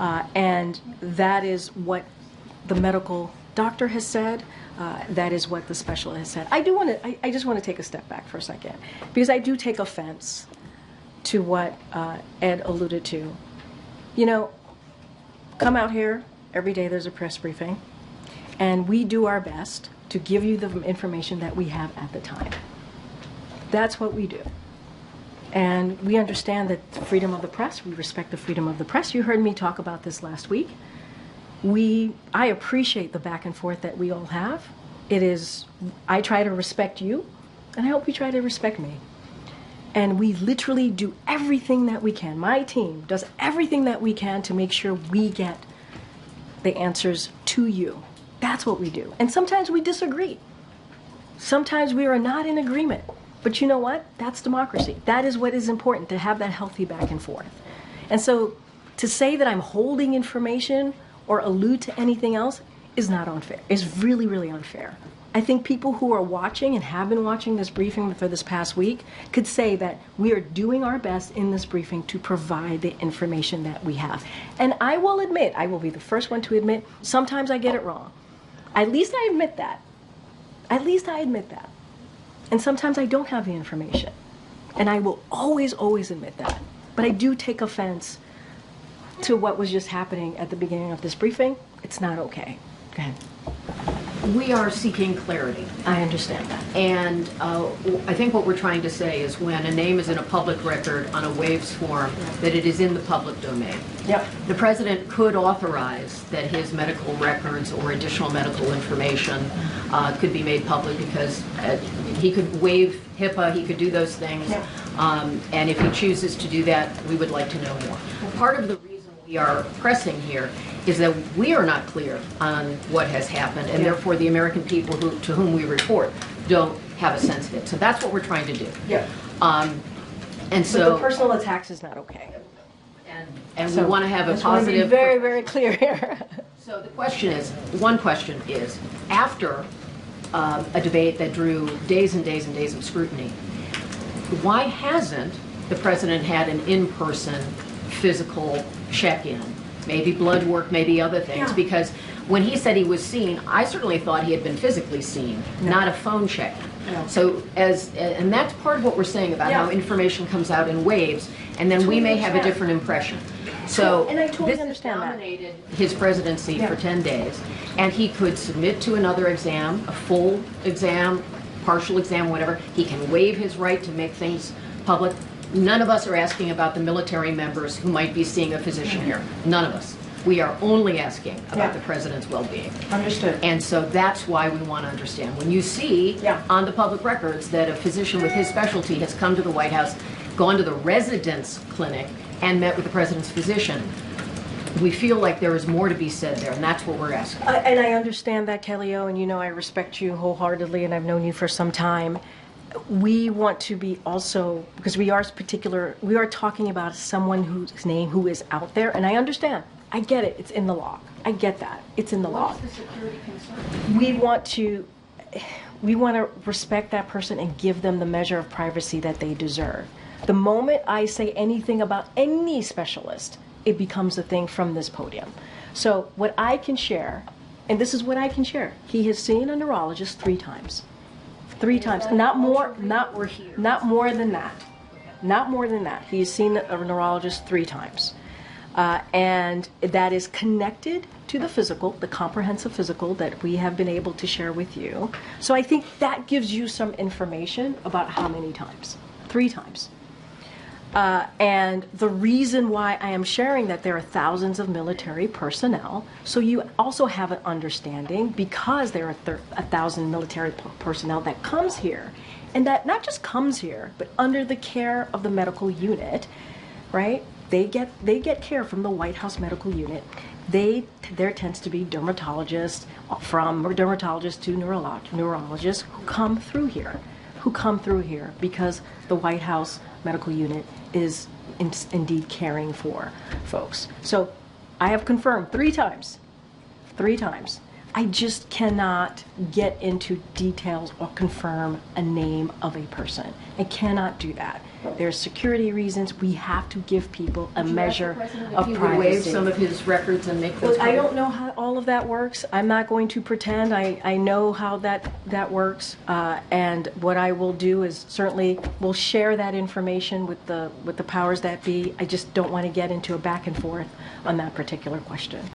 And that is what the medical doctor has said. That is what the specialist has said. I just want to take a step back for a second, because I do take offense to what Ed alluded to. You know, come out here every day. There's a press briefing, and we do our best to give you the information that we have at the time. That's what we do. And we understand that freedom of the press, we respect the freedom of the press. You heard me talk about this last week. I appreciate the back and forth that we all have. I try to respect you, and I hope you try to respect me. And we literally do everything that we can. My team does everything that we can to make sure we get the answers to you. That's what we do. And sometimes we disagree. Sometimes we are not in agreement. But you know what? That's democracy. That is what is important, to have that healthy back and forth. And so to say that I'm holding information or allude to anything else is not unfair. It's really, really unfair. I think people who are watching and have been watching this briefing for this past week could say that we are doing our best in this briefing to provide the information that we have. And I will admit, I will be the first one to admit, sometimes I get it wrong. At least I admit that. At least I admit that. And sometimes I don't have the information. And I will always, always admit that. But I do take offense to what was just happening at the beginning of this briefing. It's not okay. Go ahead. We are seeking clarity. I understand that. And I think what we're trying to say is when a name is in a public record on a waives form, that it is in the public domain. Yep. The president could authorize that his medical records or additional medical information could be made public, because he could waive HIPAA, he could do those things. Yep. And if he chooses to do that, we would like to know more. Part of the reason we are pressing here is that we are not clear on what has happened, and therefore the American people to whom we report don't have a sense of it. So that's what we're trying to do. Yeah. And so but the personal attacks is not okay. And so we want to have a be positive. Very, very clear here. So the question is, one question is, after a debate that drew days and days and days of scrutiny, why hasn't the president had an in-person physical check-in? Maybe blood work, maybe other things, Yeah. because when he said he was seen, I certainly thought he had been physically seen, not a phone check-in. No. So and that's part of what we're saying about how information comes out in waves, and then we may have a different impression. So And I totally this understand that. dominated his presidency for 10 days, and he could submit to another exam, a full exam, partial exam, whatever. He can waive his right to make things public. None of us are asking about the military members who might be seeing a physician here. None of us. We are only asking about the president's well-being. Understood. And so that's why we want to understand. When you see on the public records that a physician with his specialty has come to the White House, gone to the residence clinic, and met with the president's physician, we feel like there is more to be said there, and that's what we're asking. And I understand that, Kelly O, and you know I respect you wholeheartedly, and I've known you for some time. We want to be also, because we are talking about someone whose name who is out there, and I understand. I get it. It's in the law. I get that. It's in the law. What's the security concern? We want to respect that person and give them the measure of privacy that they deserve. The moment I say anything about any specialist, it becomes a thing from this podium. So what I can share, and this is what I can share, he has seen a neurologist 3 times. 3 times, not more than that. Not more than that. He's seen a neurologist 3 times. And that is connected to the physical, the comprehensive physical that we have been able to share with you. So I think that gives you some information about how many times. 3 times. And the reason why I am sharing that there are thousands of military personnel, so you also have an understanding, because there are 1,000 military personnel that comes here, and that not just comes here, but under the care of the medical unit, right? They get care from the White House medical unit. There tends to be dermatologists, from dermatologists to neurologists who come through here because the White House medical unit is indeed caring for folks. So I have confirmed 3 times. 3 times. I just cannot get into details or confirm a name of a person. I cannot do that. There's security reasons. We have to give people a measure If of he would waive privacy. some of his records and make those Well, I public? don't know how all of that works. I'm not going to pretend I know how that works. And what I will do is certainly will share that information with the powers that be. I just don't want to get into a back and forth on that particular question.